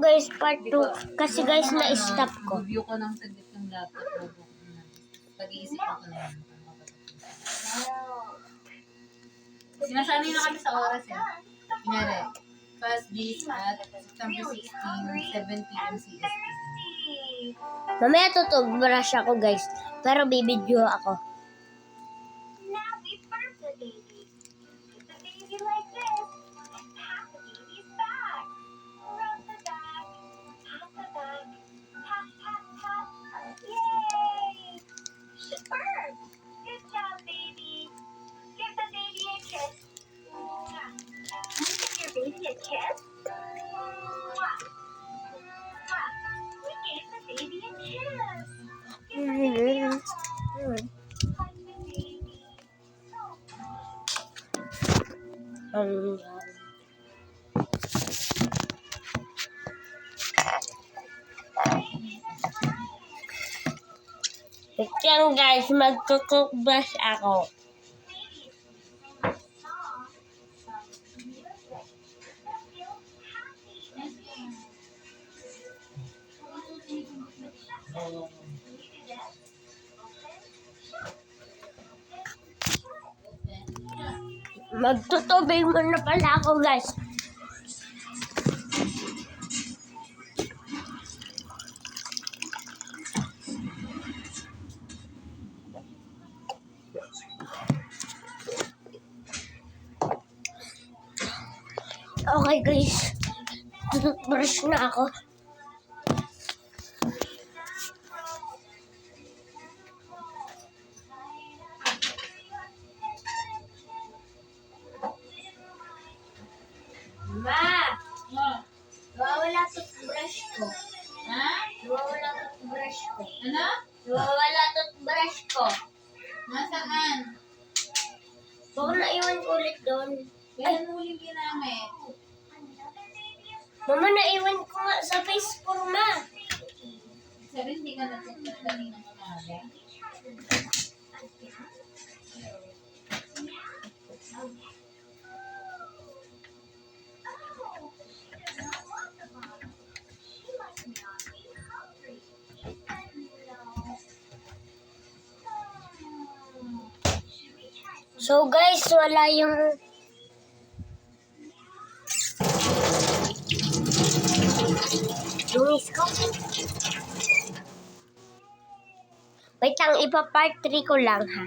guys, part 2. Kasi guys, na-stop ko. Review ko ng saglit ng laptop. Pag-iisipan ko na yan. Sinasanay na kami sa oras eh. Kunyari, first this at September 16, 7 p.m. CST. Mamaya tutubrush ako guys. Pero bibidyo ako. Now we birth the baby. Get the baby like this. And pat the baby's back. Rub the back. Pat the back. Pat, pat, pat. Yay! Birth! Good job, baby. Give the baby a kiss. Mwah. Can you give your baby a kiss? Mwah. Mwah. We gave the baby a kiss. Give the baby a hug. Hug the baby. Yan guys, magkukukbrush ako. Magtutubig muna pala ako guys. Okay guys, brush na ako. Ma! Nawawala toothbrush ko. Ha? Nawawala toothbrush ko. Ano? Nawawala toothbrush ko. Nasaan? Baka naiwan ko ulit doon. Kailan mo huling ginamit? Mama, naiwan ko nga sa Facebook, ma. Sabi, hindi ka natutunan kanina ng maaga. So guys, wala yung... Lumis ko. Wait lang, ipa-part 3 ko lang ha.